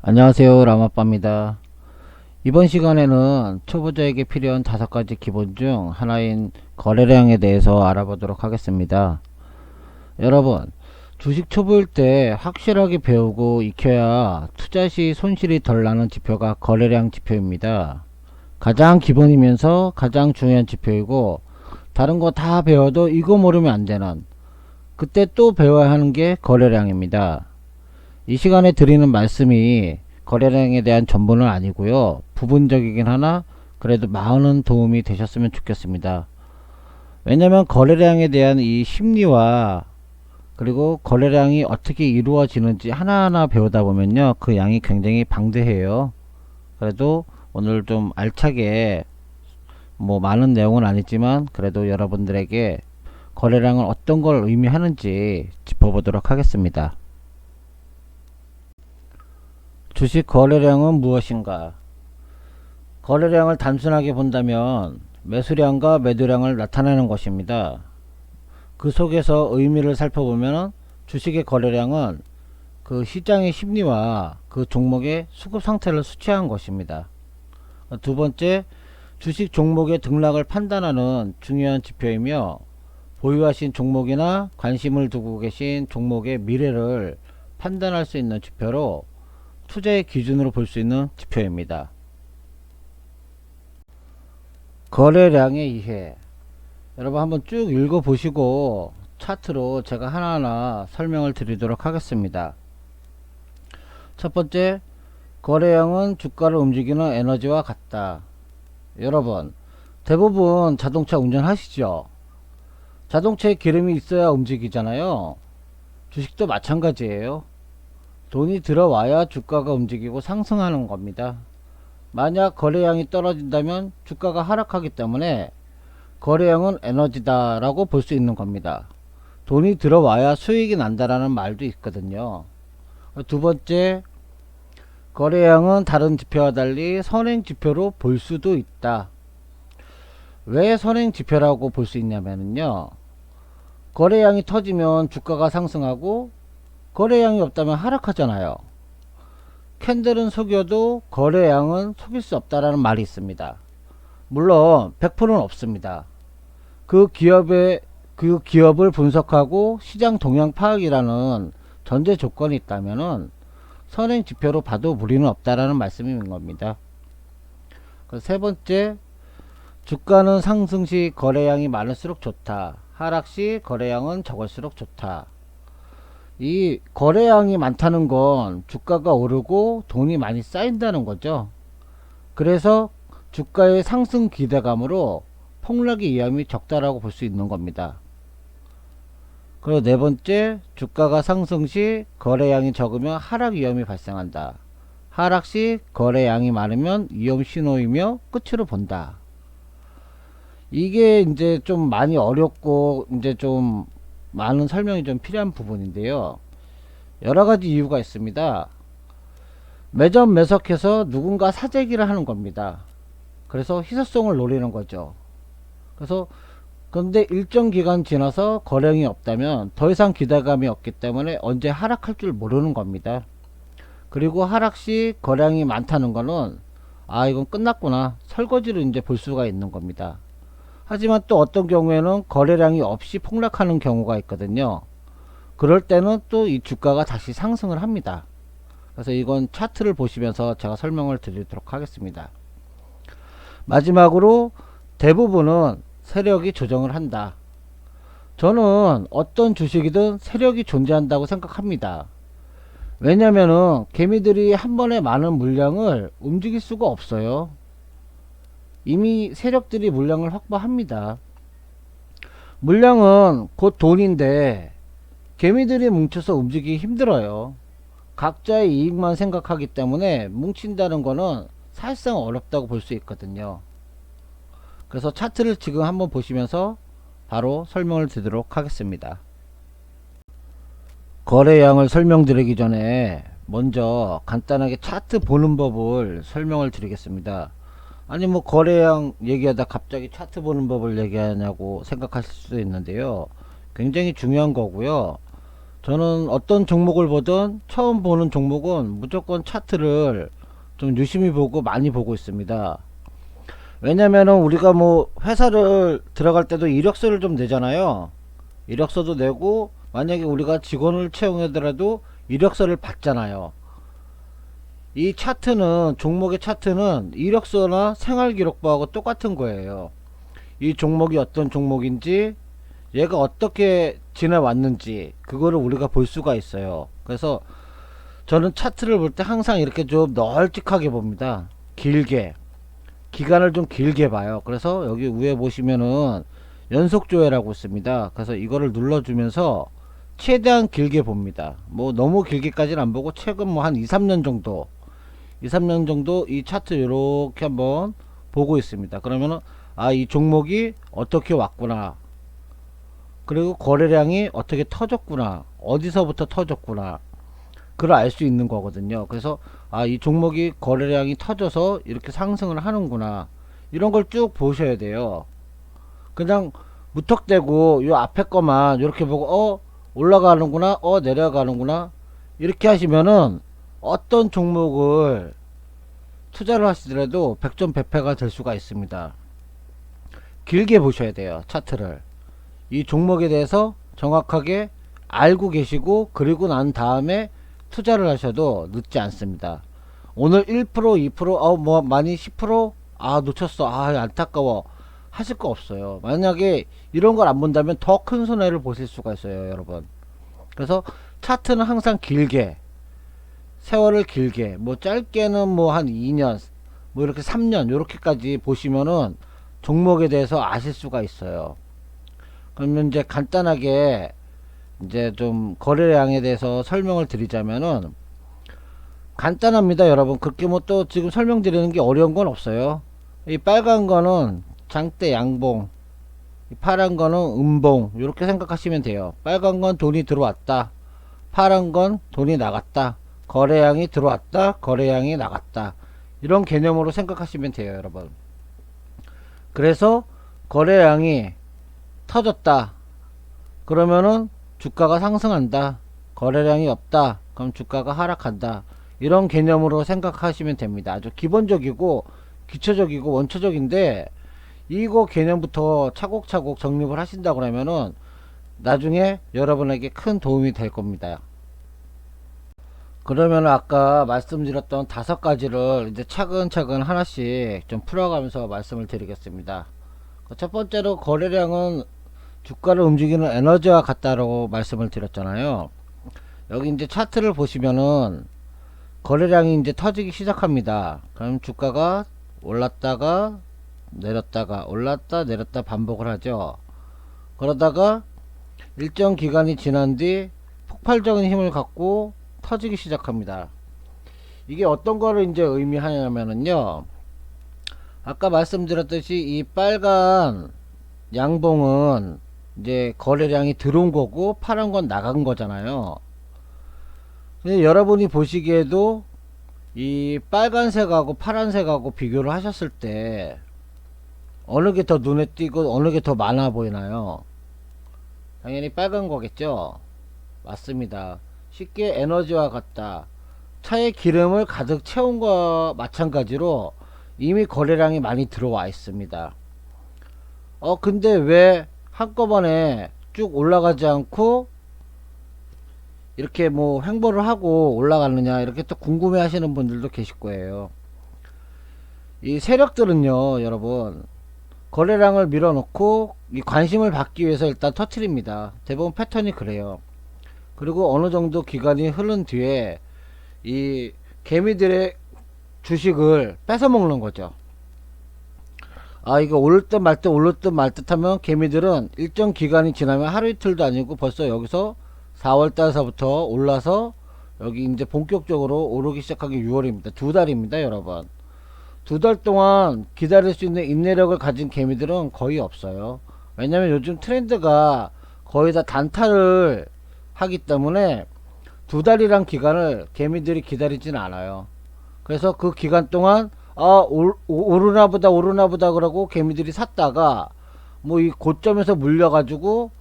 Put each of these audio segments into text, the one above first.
안녕하세요, 라마빠입니다. 이번 시간에는 초보자에게 필요한 5가지 기본 중 하나인 거래량에 대해서 알아보도록 하겠습니다. 여러분, 주식 초보일 때 확실하게 배우고 익혀야 투자 시 손실이 덜 나는 지표가 거래량 지표입니다. 가장 기본이면서 가장 중요한 지표이고, 다른 거 다 배워도 이거 모르면 안 되는, 그때 또 배워야 하는 게 거래량입니다. 이 시간에 드리는 말씀이 거래량에 대한 전부는 아니고요, 부분적이긴 하나 그래도 많은 도움이 되셨으면 좋겠습니다. 왜냐면 거래량에 대한 이 심리와 그리고 거래량이 어떻게 이루어지는지 하나하나 배우다 보면요, 그 양이 굉장히 방대해요. 그래도 오늘 좀 알차게, 뭐 많은 내용은 아니지만 그래도 여러분들에게 거래량은 어떤 걸 의미하는지 짚어보도록 하겠습니다. 주식 거래량은 무엇인가? 거래량을 단순하게 본다면 매수량과 매도량을 나타내는 것입니다. 그 속에서 의미를 살펴보면 주식의 거래량은 그 시장의 심리와 그 종목의 수급 상태를 수치한 것입니다. 두 번째, 주식 종목의 등락을 판단하는 중요한 지표이며, 보유하신 종목이나 관심을 두고 계신 종목의 미래를 판단할 수 있는 지표로 투자의 기준으로 볼 수 있는 지표입니다. 거래량의 이해, 여러분 한번 쭉 읽어 보시고 차트로 제가 하나하나 설명을 드리도록 하겠습니다. 첫 번째, 거래량은 주가를 움직이는 에너지와 같다. 여러분, 대부분 자동차 운전하시죠? 자동차에 기름이 있어야 움직이잖아요. 주식도 마찬가지예요. 돈이 들어와야 주가가 움직이고 상승하는 겁니다. 만약 거래량이 떨어진다면 주가가 하락하기 때문에 거래량은 에너지다 라고 볼 수 있는 겁니다. 돈이 들어와야 수익이 난다라는 말도 있거든요. 두 번째, 거래량은 다른 지표와 달리 선행 지표로 볼 수도 있다. 왜 선행 지표라고 볼 수 있냐면요, 거래량이 터지면 주가가 상승하고 거래량이 없다면 하락하잖아요. 캔들은 속여도 거래량은 속일 수 없다라는 말이 있습니다. 물론 100%는 없습니다. 그 기업을 분석하고 시장 동향 파악이라는 전제 조건이 있다면은 선행 지표로 봐도 무리는 없다라는 말씀인 겁니다. 세 번째, 주가는 상승 시 거래량이 많을수록 좋다. 하락 시 거래량은 적을수록 좋다. 이 거래량이 많다는 건 주가가 오르고 돈이 많이 쌓인다는 거죠. 그래서 주가의 상승 기대감으로 폭락의 위험이 적다라고 볼 수 있는 겁니다. 그리고 네 번째, 주가가 상승 시 거래량이 적으면 하락 위험이 발생한다. 하락 시 거래량이 많으면 위험 신호이며 끝으로 본다. 이게 이제 좀 많이 어렵고 이제 좀 많은 설명이 좀 필요한 부분인데요. 여러 가지 이유가 있습니다. 매점 매석해서 누군가 사재기를 하는 겁니다. 그래서 희소성을 노리는 거죠. 그래서 근데 일정 기간 지나서 거래량이 없다면 더 이상 기대감이 없기 때문에 언제 하락할 줄 모르는 겁니다. 그리고 하락 시 거래량이 많다는 거는 이건 끝났구나, 설거지를 이제 볼 수가 있는 겁니다. 하지만 또 어떤 경우에는 거래량이 없이 폭락하는 경우가 있거든요. 그럴 때는 또 이 주가가 다시 상승을 합니다. 그래서 이건 차트를 보시면서 제가 설명을 드리도록 하겠습니다. 마지막으로, 대부분은 세력이 조정을 한다. 저는 어떤 주식이든 세력이 존재한다고 생각합니다. 왜냐면은 개미들이 한 번에 많은 물량을 움직일 수가 없어요. 이미 세력들이 물량을 확보합니다. 물량은 곧 돈인데 개미들이 뭉쳐서 움직이기 힘들어요. 각자의 이익만 생각하기 때문에 뭉친다는 거는 사실상 어렵다고 볼 수 있거든요. 그래서 차트를 지금 한번 보시면서 바로 설명을 드리도록 하겠습니다. 거래량을 설명드리기 전에 먼저 간단하게 차트 보는 법을 설명을 드리겠습니다. 아니 뭐 거래량 얘기하다 갑자기 차트 보는 법을 얘기하냐고 생각하실 수도 있는데요, 굉장히 중요한 거고요. 저는 어떤 종목을 보든 처음 보는 종목은 무조건 차트를 좀 유심히 보고 많이 보고 있습니다. 왜냐면은 우리가 뭐 회사를 들어갈 때도 이력서를 좀 내잖아요. 이력서도 내고 만약에 우리가 직원을 채용하더라도 이력서를 받잖아요. 이 차트는 종목의 차트는 이력서나 생활기록부하고 똑같은 거예요. 이 종목이 어떤 종목인지 얘가 어떻게 지내왔는지 그거를 우리가 볼 수가 있어요. 그래서 저는 차트를 볼 때 항상 이렇게 좀 널찍하게 봅니다. 길게 기간을 좀 길게 봐요. 그래서 여기 위에 보시면은 연속조회라고 있습니다. 그래서 이거를 눌러주면서 최대한 길게 봅니다. 뭐 너무 길게까지는 안 보고 최근 뭐 한 2, 3년 정도 2, 3년 정도 이 차트 이렇게 한번 보고 있습니다. 그러면은 아, 이 종목이 어떻게 왔구나, 그리고 거래량이 어떻게 터졌구나, 어디서부터 터졌구나, 그걸 알 수 있는 거거든요. 그래서 아, 이 종목이 거래량이 터져서 이렇게 상승을 하는구나, 이런 걸 쭉 보셔야 돼요. 그냥 무턱대고 요 앞에 거만 이렇게 보고 올라가는구나, 내려가는구나, 이렇게 하시면은 어떤 종목을 투자를 하시더라도 백전백패가 될 수가 있습니다. 길게 보셔야 돼요. 차트를 이 종목에 대해서 정확하게 알고 계시고 그리고 난 다음에 투자를 하셔도 늦지 않습니다. 오늘 1% 2% 뭐 많이 10% 놓쳤어, 안타까워 하실 거 없어요. 만약에 이런 걸 안 본다면 더 큰 손해를 보실 수가 있어요, 여러분. 그래서 차트는 항상 길게, 세월을 길게, 뭐 짧게는 뭐 한 2년, 뭐 이렇게 3년 이렇게까지 보시면은 종목에 대해서 아실 수가 있어요. 그러면 이제 간단하게 이제 좀 거래량에 대해서 설명을 드리자면은 간단합니다, 여러분. 그렇게 뭐 또 지금 설명드리는 게 어려운 건 없어요. 이 빨간 거는 장대 양봉, 이 파란 거는 음봉, 이렇게 생각하시면 돼요. 빨간 건 돈이 들어왔다, 파란 건 돈이 나갔다, 거래량이 들어왔다, 거래량이 나갔다, 이런 개념으로 생각하시면 돼요, 여러분. 그래서 거래량이 터졌다 그러면은 주가가 상승한다, 거래량이 없다 그럼 주가가 하락한다, 이런 개념으로 생각하시면 됩니다. 아주 기본적이고 기초적이고 원초적인데 이거 개념부터 차곡차곡 정립을 하신다 그러면은 나중에 여러분에게 큰 도움이 될 겁니다. 그러면 아까 말씀드렸던 5가지를 이제 차근차근 하나씩 좀 풀어가면서 말씀을 드리겠습니다. 첫 번째로 거래량은 주가를 움직이는 에너지와 같다라고 말씀을 드렸잖아요. 여기 이제 차트를 보시면은 거래량이 이제 터지기 시작합니다. 그럼 주가가 올랐다가 내렸다가 올랐다 내렸다 반복을 하죠. 그러다가 일정 기간이 지난 뒤 폭발적인 힘을 갖고 터지기 시작합니다. 이게 어떤 거를 이제 의미하냐면요, 아까 말씀드렸듯이 이 빨간 양봉은 이제 거래량이 들어온 거고 파란 건 나간 거잖아요. 근데 여러분이 보시기에도 이 빨간색하고 파란색하고 비교를 하셨을 때 어느 게 더 눈에 띄고 어느 게 더 많아 보이나요? 당연히 빨간 거겠죠. 맞습니다. 쉽게 에너지와 같다. 차에 기름을 가득 채운 거와 마찬가지로 이미 거래량이 많이 들어와 있습니다. 근데 왜 한꺼번에 쭉 올라가지 않고 이렇게 뭐 횡보를 하고 올라가느냐, 이렇게 또 궁금해 하시는 분들도 계실 거예요. 이 세력들은요, 여러분, 거래량을 밀어넣고 이 관심을 받기 위해서 일단 터트립니다. 대부분 패턴이 그래요. 그리고 어느 정도 기간이 흐른 뒤에 이 개미들의 주식을 뺏어 먹는 거죠. 이거 오를 듯 말 듯 오를 듯 말 듯 하면 개미들은 일정 기간이 지나면 하루 이틀도 아니고 벌써 여기서 4월달서부터 올라서 여기 이제 본격적으로 오르기 시작한 게 6월입니다. 2달입니다, 여러분. 2달 동안 기다릴 수 있는 인내력을 가진 개미들은 거의 없어요. 왜냐면 요즘 트렌드가 거의 다 단타를 하기 때문에 2달이란 기간을 개미들이 기다리진 않아요. 그래서 그 기간 동안 오르나보다 그러고 개미들이 샀다가 뭐 이 고점에서 물려가지고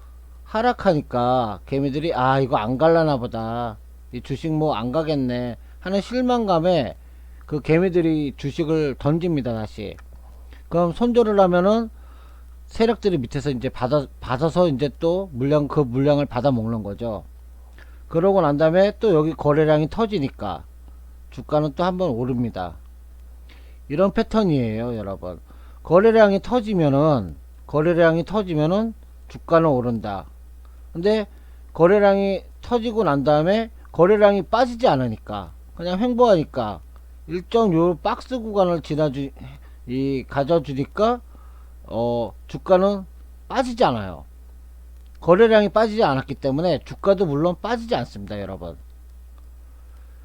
하락하니까 개미들이 아 이거 안 갈라나 보다, 이 주식 뭐 안 가겠네 하는 실망감에 그 개미들이 주식을 던집니다 다시. 그럼 손절을 하면은 세력들이 밑에서 이제 받아서 이제 또 그 물량을 받아 먹는 거죠. 그러고 난 다음에 또 여기 거래량이 터지니까 주가는 또 한번 오릅니다. 이런 패턴이에요 여러분. 거래량이 터지면은 주가는 오른다. 근데 거래량이 터지고 난 다음에 거래량이 빠지지 않으니까 그냥 횡보하니까 일정 요 박스 구간을 가져주니까 주가는 빠지지 않아요. 거래량이 빠지지 않았기 때문에 주가도 물론 빠지지 않습니다 여러분.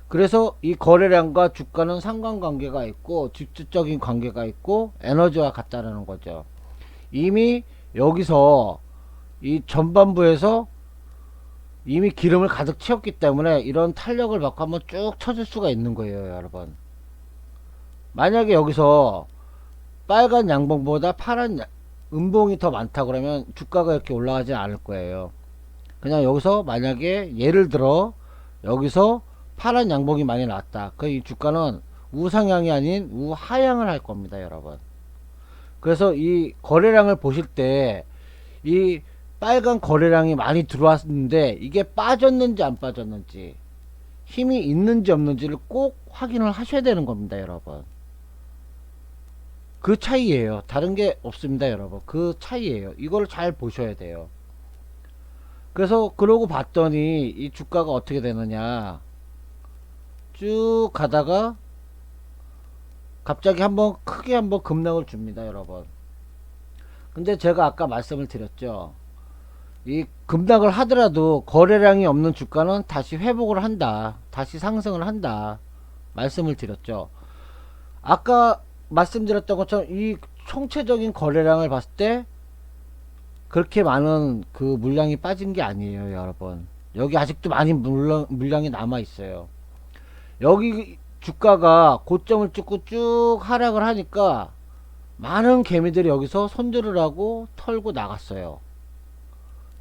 그래서 이 거래량과 주가는 상관관계가 있고 직접적인 관계가 있고 에너지와 같다라는 거죠. 이미 여기서 이 전반부에서 이미 기름을 가득 채웠기 때문에 이런 탄력을 받고 한번 쭉 쳐줄 수가 있는 거예요 여러분. 만약에 여기서 빨간 양봉보다 파란 음봉이 더 많다 그러면 주가가 이렇게 올라가지 않을 거예요. 그냥 여기서 만약에 예를 들어 여기서 파란 양봉이 많이 났다, 그 이 주가는 우상향이 아닌 우하향을 할 겁니다 여러분. 그래서 이 거래량을 보실 때 이 빨간 거래량이 많이 들어왔는데 이게 빠졌는지 안 빠졌는지, 힘이 있는지 없는지를 꼭 확인을 하셔야 되는 겁니다 여러분. 그 차이예요. 다른 게 없습니다 여러분. 그 차이예요. 이걸 잘 보셔야 돼요. 그래서 그러고 봤더니 이 주가가 어떻게 되느냐, 쭉 가다가 갑자기 한번 크게 한번 급락을 줍니다 여러분. 근데 제가 아까 말씀을 드렸죠, 이 급락을 하더라도 거래량이 없는 주가는 다시 회복을 한다, 다시 상승을 한다 말씀을 드렸죠. 아까 말씀드렸던 것처럼 이 총체적인 거래량을 봤을 때 그렇게 많은 그 물량이 빠진 게 아니에요 여러분. 여기 아직도 많이 물량이 남아 있어요. 여기 주가가 고점을 찍고 쭉 하락을 하니까 많은 개미들이 여기서 손절을 하고 털고 나갔어요.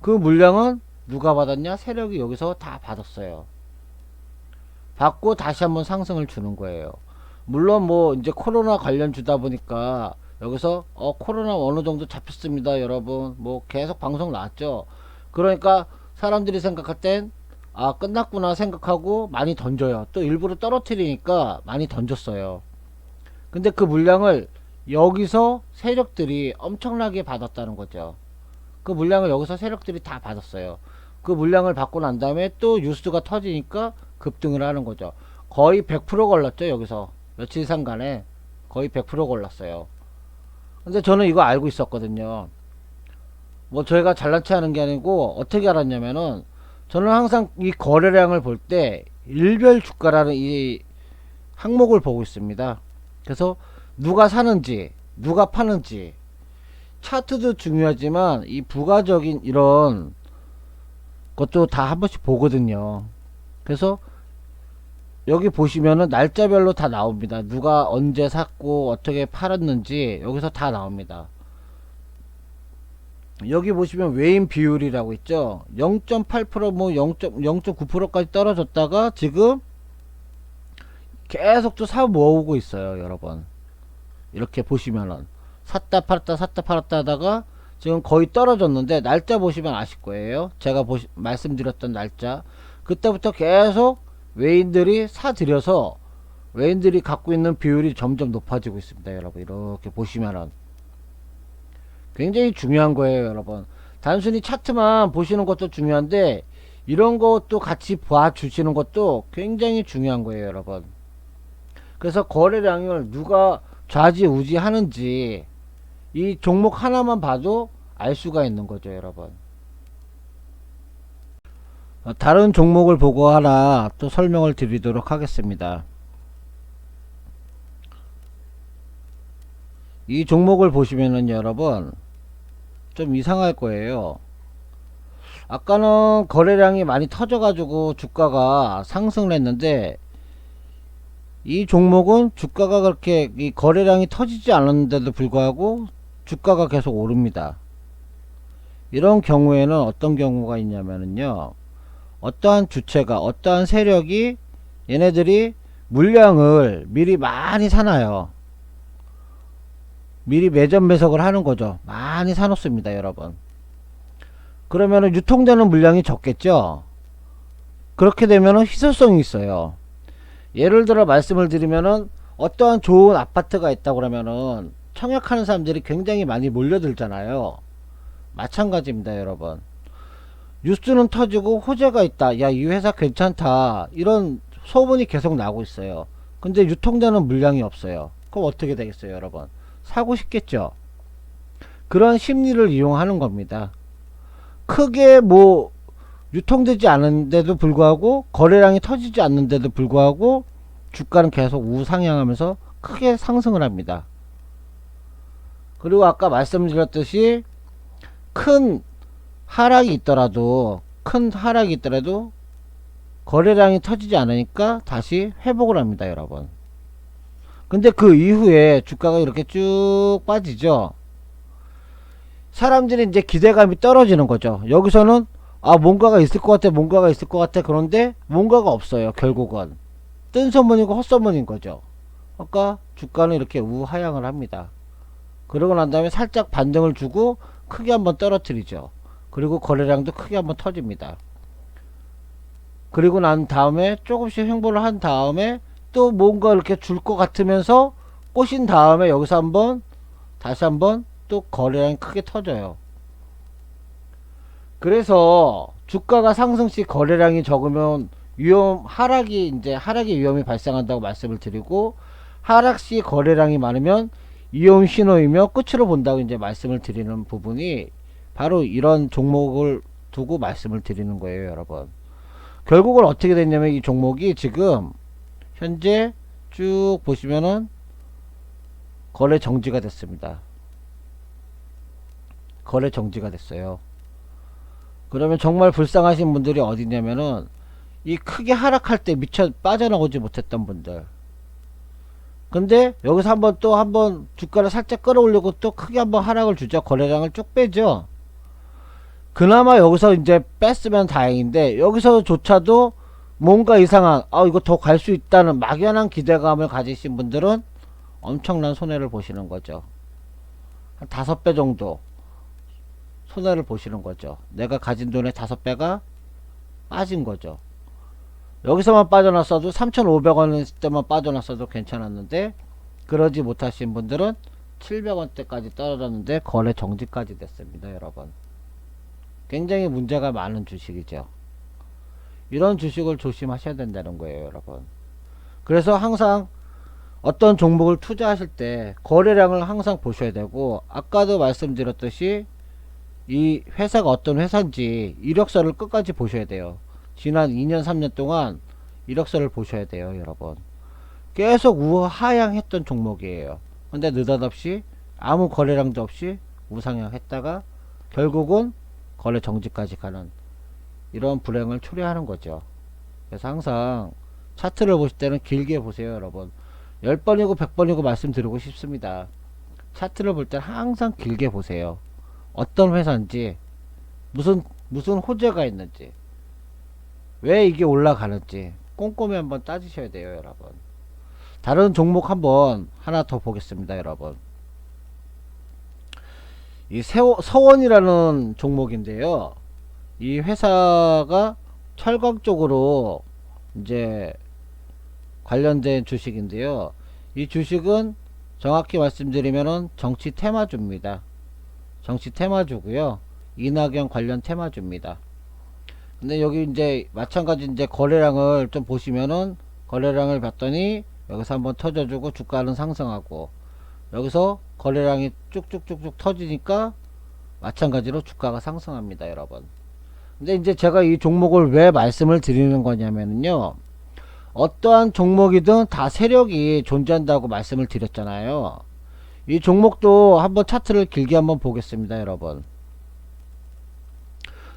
그 물량은 누가 받았냐? 세력이 여기서 다 받았어요. 받고 다시 한번 상승을 주는 거예요. 물론 뭐 이제 코로나 관련 주다 보니까 여기서 코로나 어느 정도 잡혔습니다 여러분, 뭐 계속 방송 나왔죠. 그러니까 사람들이 생각할 땐 아 끝났구나 생각하고 많이 던져요. 또 일부러 떨어뜨리니까 많이 던졌어요. 근데 그 물량을 여기서 세력들이 엄청나게 받았다는 거죠. 그 물량을 여기서 세력들이 다 받았어요. 그 물량을 받고 난 다음에 또 뉴스가 터지니까 급등을 하는 거죠. 거의 100% 걸렸죠 여기서. 며칠 상간에 거의 100% 걸렸어요. 근데 저는 이거 알고 있었거든요. 뭐 저희가 잘난 체 하는 게 아니고 어떻게 알았냐면은, 저는 항상 이 거래량을 볼 때 일별 주가라는 이 항목을 보고 있습니다. 그래서 누가 사는지 누가 파는지, 차트도 중요하지만 이 부가적인 이런 것도 다 한 번씩 보거든요. 그래서 여기 보시면은 날짜별로 다 나옵니다. 누가 언제 샀고 어떻게 팔았는지 여기서 다 나옵니다. 여기 보시면 외인 비율이라고 있죠. 0.8% 뭐 0.9%까지 떨어졌다가 지금 계속 또 사 모으고 있어요 여러분. 이렇게 보시면은 샀다 팔았다 하다가 지금 거의 떨어졌는데, 날짜 보시면 아실 거예요. 제가 말씀드렸던 날짜, 그때부터 계속 외인들이 사들여서 외인들이 갖고 있는 비율이 점점 높아지고 있습니다 여러분. 이렇게 보시면은 굉장히 중요한 거예요 여러분. 단순히 차트만 보시는 것도 중요한데 이런 것도 같이 봐주시는 것도 굉장히 중요한 거예요 여러분. 그래서 거래량을 누가 좌지우지 하는지 이 종목 하나만 봐도 알 수가 있는 거죠 여러분. 다른 종목을 보고 하나 또 설명을 드리도록 하겠습니다. 이 종목을 보시면은 여러분 좀 이상할 거예요. 아까는 거래량이 많이 터져 가지고 주가가 상승을 했는데, 이 종목은 주가가 그렇게 이 거래량이 터지지 않았는데도 불구하고 주가가 계속 오릅니다. 이런 경우에는 어떤 경우가 있냐면요, 어떠한 주체가 어떠한 세력이 얘네들이 물량을 미리 많이 사놔요. 미리 매점 매석을 하는 거죠. 많이 사놓습니다, 여러분. 그러면은 유통되는 물량이 적겠죠. 그렇게 되면은 희소성이 있어요. 예를 들어 말씀을 드리면은 어떠한 좋은 아파트가 있다고 그러면은 청약하는 사람들이 굉장히 많이 몰려들잖아요. 마찬가지입니다, 여러분. 뉴스는 터지고 호재가 있다. 야, 이 회사 괜찮다. 이런 소문이 계속 나고 있어요. 근데 유통되는 물량이 없어요. 그럼 어떻게 되겠어요, 여러분? 사고 싶겠죠. 그런 심리를 이용하는 겁니다. 크게 뭐 유통되지 않은데도 불구하고 거래량이 터지지 않는데도 불구하고 주가는 계속 우상향하면서 크게 상승을 합니다. 그리고 아까 말씀드렸듯이 큰 하락이 있더라도 거래량이 터지지 않으니까 다시 회복을 합니다, 여러분. 근데 그 이후에 주가가 이렇게 쭉 빠지죠. 사람들이 이제 기대감이 떨어지는 거죠. 여기서는 뭔가가 있을 것 같아, 뭔가가 있을 것 같아. 그런데 뭔가가 없어요. 결국은 뜬 소문이고 헛소문인 거죠. 그러니까 주가는 이렇게 우하향을 합니다. 그러고 난 다음에 살짝 반등을 주고 크게 한번 떨어뜨리죠. 그리고 거래량도 크게 한번 터집니다. 그리고 난 다음에 조금씩 횡보를 한 다음에 또 뭔가 이렇게 줄 것 같으면서 꼬신 다음에 여기서 한번 다시 한번 또 거래량이 크게 터져요. 그래서 주가가 상승 시 거래량이 적으면 하락의 위험이 발생한다고 말씀을 드리고, 하락 시 거래량이 많으면 위험 신호이며 끝으로 본다고 이제 말씀을 드리는 부분이 바로 이런 종목을 두고 말씀을 드리는 거예요, 여러분. 결국은 어떻게 됐냐면 이 종목이 지금 현재 쭉 보시면은 거래 정지가 됐습니다. 거래 정지가 됐어요. 그러면 정말 불쌍하신 분들이 어디냐면은 이 크게 하락할 때 미처 빠져나오지 못했던 분들. 근데 여기서 한번 주가를 살짝 끌어올리고 또 크게 한번 하락을 주죠. 거래량을 쭉 빼죠. 그나마 여기서 이제 뺐으면 다행인데, 여기서조차도 뭔가 이상한, 이거 더 갈 수 있다는 막연한 기대감을 가지신 분들은 엄청난 손해를 보시는 거죠. 한 5배 정도 손해를 보시는 거죠. 내가 가진 돈의 5배가 빠진 거죠. 여기서만 빠져났어도 3,500원 있을 때만 빠져났어도 괜찮았는데, 그러지 못하신 분들은 700원대까지 떨어졌는데 거래 정지까지 됐습니다, 여러분. 굉장히 문제가 많은 주식이죠. 이런 주식을 조심하셔야 된다는 거예요, 여러분. 그래서 항상 어떤 종목을 투자하실 때 거래량을 항상 보셔야 되고, 아까도 말씀드렸듯이 이 회사가 어떤 회사인지 이력서를 끝까지 보셔야 돼요. 지난 2년 3년 동안 이력서를 보셔야 돼요, 여러분. 계속 우하향했던 종목이에요. 근데 느닷없이 아무 거래량도 없이 우상향 했다가 결국은 거래 정지까지 가는 이런 불행을 초래하는 거죠. 그래서 항상 차트를 보실 때는 길게 보세요, 여러분. 10번이고 100번이고 말씀드리고 싶습니다. 차트를 볼 때는 항상 길게 보세요. 어떤 회사인지, 무슨 호재가 있는지, 왜 이게 올라가는지 꼼꼼히 한번 따지셔야 돼요, 여러분. 다른 종목 한번 하나 더 보겠습니다, 여러분. 이 서원이라는 종목인데요. 이 회사가 철강 쪽으로 이제 관련된 주식인데요. 이 주식은 정확히 말씀드리면은 정치 테마주입니다. 정치 테마주고요. 이낙연 관련 테마주입니다. 근데 여기 이제 마찬가지 이제 거래량을 좀 보시면은, 거래량을 봤더니 여기서 한번 터져주고 주가는 상승하고, 여기서 거래량이 쭉쭉쭉쭉 터지니까 마찬가지로 주가가 상승합니다, 여러분. 근데 이제 제가 이 종목을 왜 말씀을 드리는 거냐면요, 어떠한 종목이든 다 세력이 존재한다고 말씀을 드렸잖아요. 이 종목도 한번 차트를 길게 한번 보겠습니다, 여러분.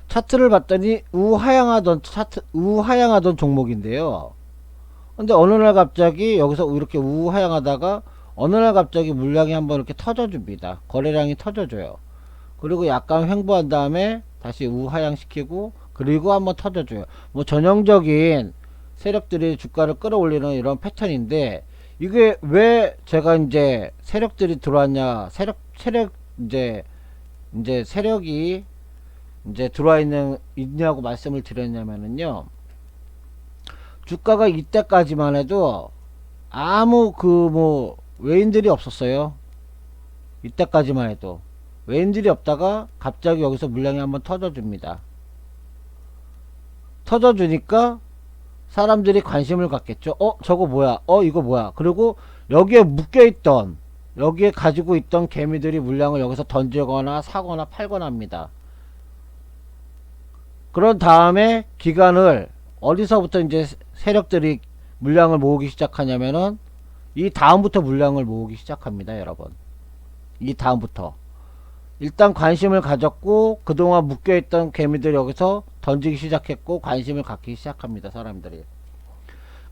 차트를 봤더니 우하향하던 종목인데요. 근데 어느 날 갑자기 여기서 이렇게 우하향하다가 어느 날 갑자기 물량이 한번 이렇게 터져줍니다. 거래량이 터져줘요. 그리고 약간 횡보한 다음에 다시 우하향시키고 그리고 한번 터져줘요. 뭐 전형적인 세력들이 주가를 끌어올리는 이런 패턴인데, 이게 왜 제가 이제 세력들이 들어왔냐, 세력 이제 세력이 이제 들어와 있냐고 말씀을 드렸냐면은요, 주가가 이때까지만 해도 아무 그 뭐 외인들이 없었어요. 이때까지만 해도 외인들이 없다가 갑자기 여기서 물량이 한번 터져줍니다. 터져주니까 사람들이 관심을 갖겠죠. 저거 뭐야, 이거 뭐야. 그리고 여기에 묶여있던, 여기에 가지고 있던 개미들이 물량을 여기서 던지거나 사거나 팔거나 합니다. 그런 다음에 기간을 어디서부터 이제 세력들이 물량을 모으기 시작하냐면은 이 다음부터 물량을 모으기 시작합니다, 여러분. 이 다음부터 일단 관심을 가졌고 그동안 묶여있던 개미들이 여기서 던지기 시작했고 관심을 갖기 시작합니다, 사람들이.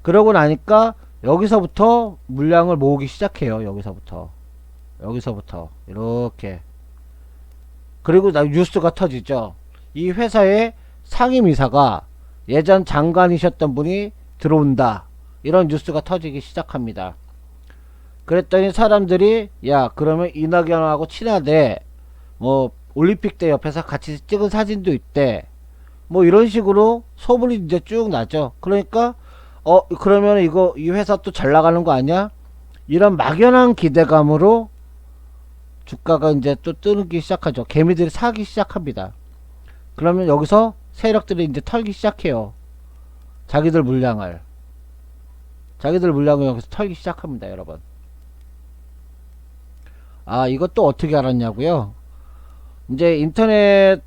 그러고 나니까 여기서부터 물량을 모으기 시작해요. 여기서부터 이렇게. 그리고 뉴스가 터지죠. 이 회사의 상임이사가 예전 장관이셨던 분이 들어온다, 이런 뉴스가 터지기 시작합니다. 그랬더니 사람들이, 야 그러면 이낙연하고 친하대, 뭐 올림픽 때 옆에서 같이 찍은 사진도 있대, 뭐 이런 식으로 소문이 이제 쭉 나죠. 그러니까 그러면 이 회사 또 잘 나가는 거 아니야, 이런 막연한 기대감으로 주가가 이제 또 뜨기 시작하죠. 개미들이 사기 시작합니다. 그러면 여기서 세력들이 이제 털기 시작해요. 자기들 물량을 여기서 털기 시작합니다, 여러분. 이것도 어떻게 알았냐고요? 이제 인터넷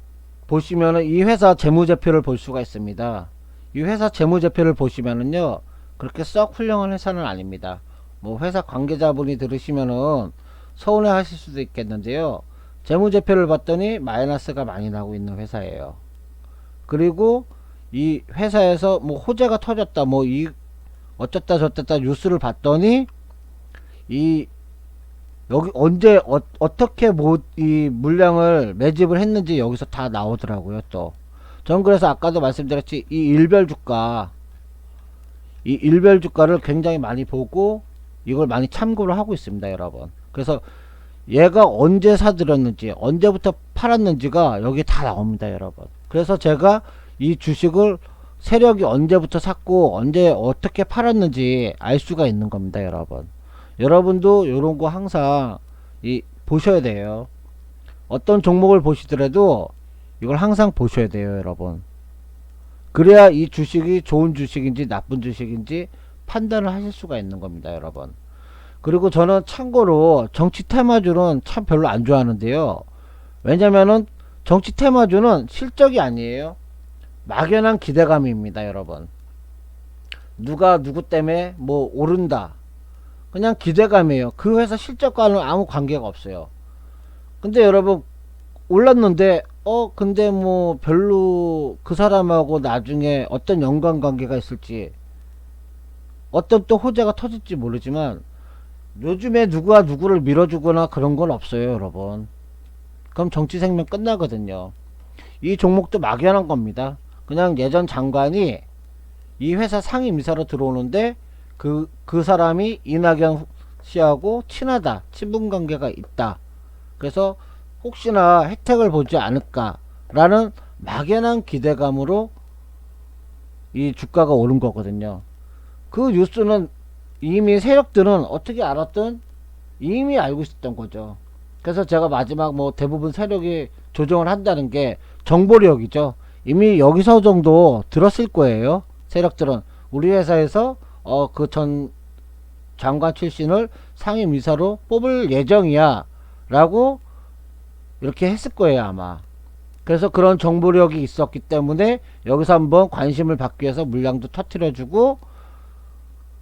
보시면은 이 회사 재무제표를 볼 수가 있습니다. 이 회사 재무제표를 보시면은요, 그렇게 썩 훌륭한 회사는 아닙니다. 뭐 회사 관계자분이 들으시면은 서운해 하실 수도 있겠는데요, 재무제표를 봤더니 마이너스가 많이 나고 있는 회사예요. 그리고 이 회사에서 뭐 호재가 터졌다, 뭐 어쩌다 저쩌다 뉴스를 봤더니 여기 언제 어떻게 이 물량을 매집을 했는지 여기서 다 나오더라고요. 또 전 그래서 아까도 말씀드렸지, 이 일별 주가를 굉장히 많이 보고 이걸 많이 참고를 하고 있습니다, 여러분. 그래서 얘가 언제 사들였는지 언제부터 팔았는지가 여기 다 나옵니다, 여러분. 그래서 제가 이 주식을 세력이 언제부터 샀고 언제 어떻게 팔았는지 알 수가 있는 겁니다, 여러분. 여러분도 요런 거 항상 보셔야 돼요. 어떤 종목을 보시더라도 이걸 항상 보셔야 돼요, 여러분. 그래야 이 주식이 좋은 주식인지 나쁜 주식인지 판단을 하실 수가 있는 겁니다, 여러분. 그리고 저는 참고로 정치 테마주는 참 별로 안 좋아하는데요. 왜냐면은 정치 테마주는 실적이 아니에요. 막연한 기대감입니다, 여러분. 누가 누구 때문에 뭐 오른다, 그냥 기대감이에요. 그 회사 실적과는 아무 관계가 없어요. 근데 여러분, 올랐는데 근데 뭐 별로 그 사람하고 나중에 어떤 연관관계가 있을지, 어떤 또 호재가 터질지 모르지만 요즘에 누가 누구를 밀어주거나 그런 건 없어요, 여러분. 그럼 정치 생명 끝나거든요. 이 종목도 막연한 겁니다. 그냥 예전 장관이 이 회사 상임이사로 들어오는데 그 사람이 이낙연 씨하고 친하다, 친분관계가 있다, 그래서 혹시나 혜택을 보지 않을까 라는 막연한 기대감으로 이 주가가 오른 거거든요. 그 뉴스는 이미 세력들은 어떻게 알았든 이미 알고 있었던 거죠. 그래서 제가 마지막 뭐 대부분 세력이 조정을 한다는 게 정보력이죠. 이미 여기서 정도 들었을 거예요. 세력들은 우리 회사에서 그 전 장관 출신을 상임이사로 뽑을 예정이야 라고 이렇게 했을 거예요, 아마. 그래서 그런 정보력이 있었기 때문에 여기서 한번 관심을 받기 위해서 물량도 터트려주고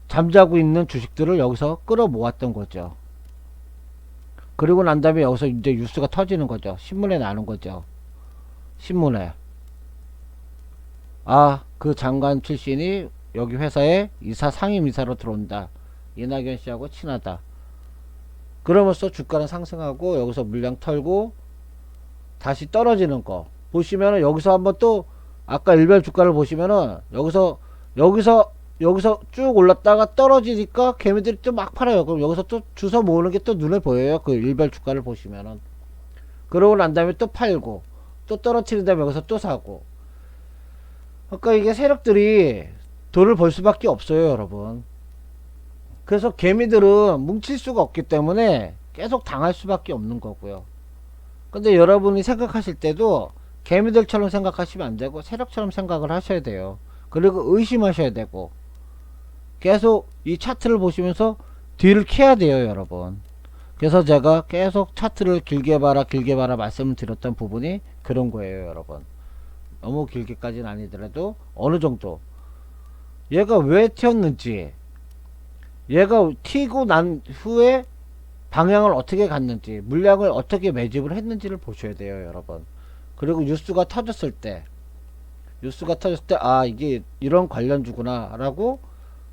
잠자고 있는 주식들을 여기서 끌어 모았던 거죠. 그리고 난 다음에 여기서 이제 뉴스가 터지는 거죠. 신문에 나는 거죠. 신문에. 그 장관 출신이 여기 회사에 상임이사로 들어온다, 이낙연 씨하고 친하다. 그러면서 주가는 상승하고 여기서 물량 털고 다시 떨어지는 거 보시면은 여기서 한번 또 아까 일별 주가를 보시면은 여기서 쭉 올랐다가 떨어지니까 개미들이 또 막 팔아요. 그럼 여기서 또 주워 모으는 게 또 눈에 보여요. 그 일별 주가를 보시면은. 그러고 난 다음에 또 팔고 또 떨어뜨린 다음에 여기서 또 사고. 그러니까 이게 세력들이 돈을 벌 수밖에 없어요, 여러분. 그래서 개미들은 뭉칠 수가 없기 때문에 계속 당할 수밖에 없는 거고요. 근데 여러분이 생각하실 때도 개미들처럼 생각하시면 안 되고 세력처럼 생각을 하셔야 돼요. 그리고 의심하셔야 되고 계속 이 차트를 보시면서 뒤를 캐야 돼요, 여러분. 그래서 제가 계속 차트를 길게 봐라 말씀을 드렸던 부분이 그런 거예요, 여러분. 너무 길게까지는 아니더라도 어느 정도 얘가 왜 튀었는지, 얘가 튀고 난 후에 방향을 어떻게 갔는지, 물량을 어떻게 매집을 했는지를 보셔야 돼요, 여러분. 그리고 뉴스가 터졌을 때 아, 이게 이런 관련주구나 라고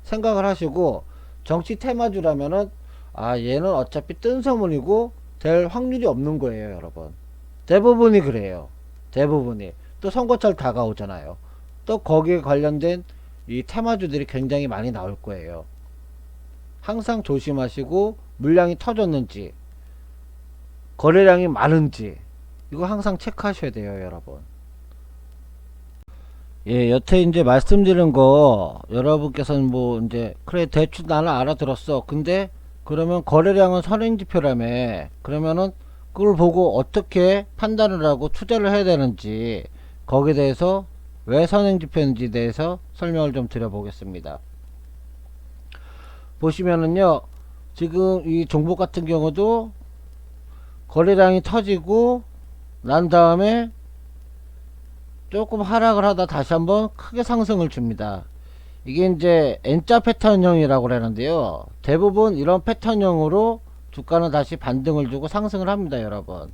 생각을 하시고, 정치 테마주라면은 아, 얘는 어차피 뜬서문이고 될 확률이 없는 거예요, 여러분. 대부분이 그래요. 대부분이. 또 선거철 다가오잖아요. 또 거기에 관련된 이 테마주들이 굉장히 많이 나올 거예요. 항상 조심하시고, 물량이 터졌는지 거래량이 많은지 이거 항상 체크하셔야 돼요, 여러분. 예, 여태 이제 말씀드린 거 여러분께서는 뭐 이제 그래 대충 나는 알아들었어. 근데 그러면 거래량은 선행지표라며, 그러면은 그걸 보고 어떻게 판단을 하고 투자를 해야 되는지, 거기에 대해서 왜 선행지표인지 대해서 설명을 좀 드려보겠습니다. 보시면은요, 지금 이 종목 같은 경우도 거래량이 터지고 난 다음에 조금 하락을 하다 다시 한번 크게 상승을 줍니다. 이게 이제 N자 패턴형이라고 하는데요, 대부분 이런 패턴형으로 주가는 다시 반등을 주고 상승을 합니다, 여러분.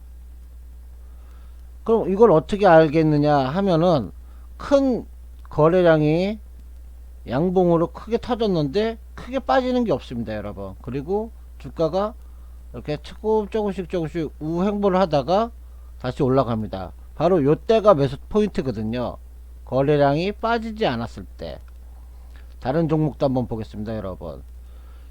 그럼 이걸 어떻게 알겠느냐 하면은, 큰 거래량이 양봉으로 크게 터졌는데 크게 빠지는 게 없습니다, 여러분. 그리고 주가가 이렇게 조금씩 우행보를 하다가 다시 올라갑니다. 바로 요때가 매수 포인트거든요. 거래량이 빠지지 않았을 때. 다른 종목도 한번 보겠습니다, 여러분.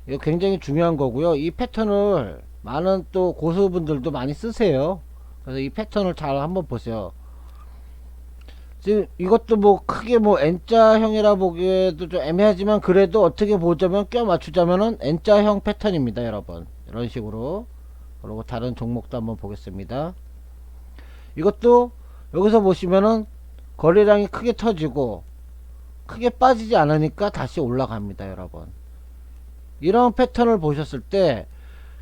이거 굉장히 중요한 거고요. 이 패턴을 많은 또 고수분들도 많이 쓰세요. 그래서 이 패턴을 잘 한번 보세요. 지금 이것도 뭐 크게 뭐 N자형이라 보기에도 좀 애매하지만, 그래도 어떻게 보자면 껴 맞추자면은 N자형 패턴입니다, 여러분. 이런 식으로. 그리고 다른 종목도 한번 보겠습니다. 이것도 여기서 보시면은 거래량이 크게 터지고 크게 빠지지 않으니까 다시 올라갑니다, 여러분. 이런 패턴을 보셨을 때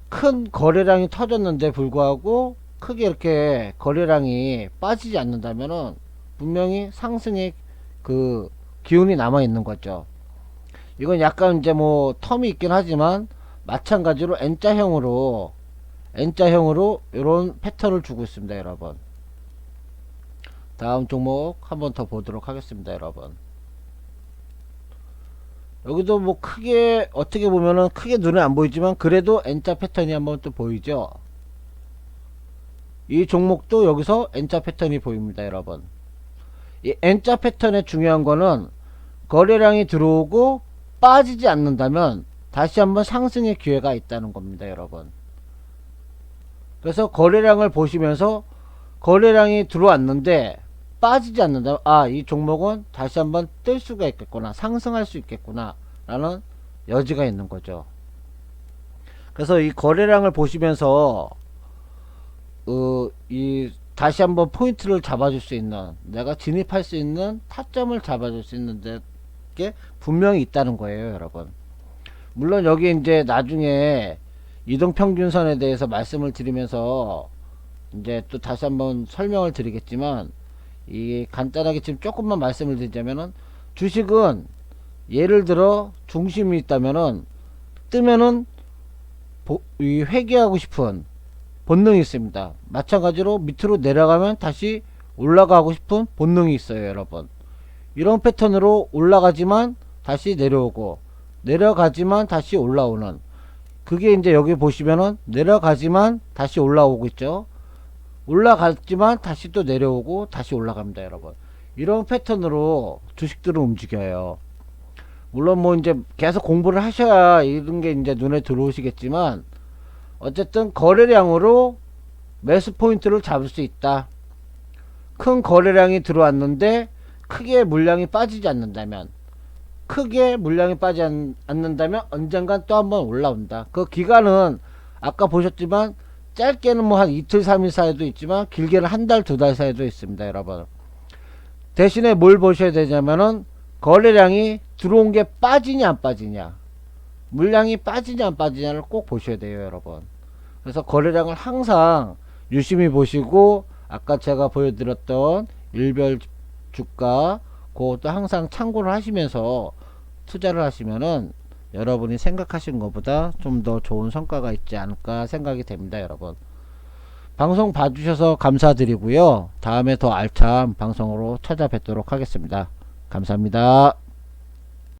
큰 거래량이 터졌는데 불구하고 크게 이렇게 거래량이 빠지지 않는다면은 분명히 상승의 그 기운이 남아 있는 거죠. 이건 약간 이제 뭐 텀이 있긴 하지만 마찬가지로 N자형으로 이런 패턴을 주고 있습니다, 여러분. 다음 종목 한번 더 보도록 하겠습니다, 여러분. 여기도 뭐 크게 어떻게 보면은 크게 눈에 안 보이지만 그래도 N자 패턴이 한번 또 보이죠. 이 종목도 여기서 N자 패턴이 보입니다, 여러분. 이 N자 패턴의 중요한 거는 거래량이 들어오고 빠지지 않는다면 다시 한번 상승의 기회가 있다는 겁니다, 여러분. 그래서 거래량을 보시면서 거래량이 들어왔는데 빠지지 않는다, 아, 이 종목은 다시 한번 뜰 수가 있겠구나, 상승할 수 있겠구나 라는 여지가 있는 거죠. 그래서 이 거래량을 보시면서 이 다시 한번 포인트를 잡아줄 수 있는, 내가 진입할 수 있는 타점을 잡아줄 수 있는 게 분명히 있다는 거예요, 여러분. 물론 여기 이제 나중에 이동평균선에 대해서 말씀을 드리면서 이제 또 다시 한번 설명을 드리겠지만, 이 간단하게 지금 조금만 말씀을 드리자면은, 주식은 예를 들어 중심이 있다면은 뜨면은 이 회귀하고 싶은 본능이 있습니다. 마찬가지로 밑으로 내려가면 다시 올라가고 싶은 본능이 있어요, 여러분. 이런 패턴으로 올라가지만 다시 내려오고 내려가지만 다시 올라오는, 그게 이제 여기 보시면은 내려가지만 다시 올라오고 있죠. 올라갔지만 다시 또 내려오고 다시 올라갑니다, 여러분. 이런 패턴으로 주식들은 움직여요. 물론 뭐 이제 계속 공부를 하셔야 이런 게 이제 눈에 들어오시겠지만, 어쨌든 거래량으로 매수 포인트를 잡을 수 있다. 큰 거래량이 들어왔는데 크게 물량이 빠지지 않는다면, 크게 물량이 빠지지 않는다면 언젠간 또 한번 올라온다. 그 기간은 아까 보셨지만 짧게는 뭐 한 이틀 3일 사이도 있지만 길게는 한 달 2달 사이도 있습니다, 여러분. 대신에 뭘 보셔야 되냐면은 거래량이 들어온 게 빠지냐 안 빠지냐, 물량이 빠지냐 안 빠지냐를 꼭 보셔야 돼요, 여러분. 그래서 거래량을 항상 유심히 보시고, 아까 제가 보여드렸던 일별 주가 그것도 항상 참고를 하시면서 투자를 하시면은 여러분이 생각하신 것보다 좀 더 좋은 성과가 있지 않을까 생각이 됩니다, 여러분. 방송 봐주셔서 감사드리고요. 다음에 더 알찬 방송으로 찾아뵙도록 하겠습니다. 감사합니다.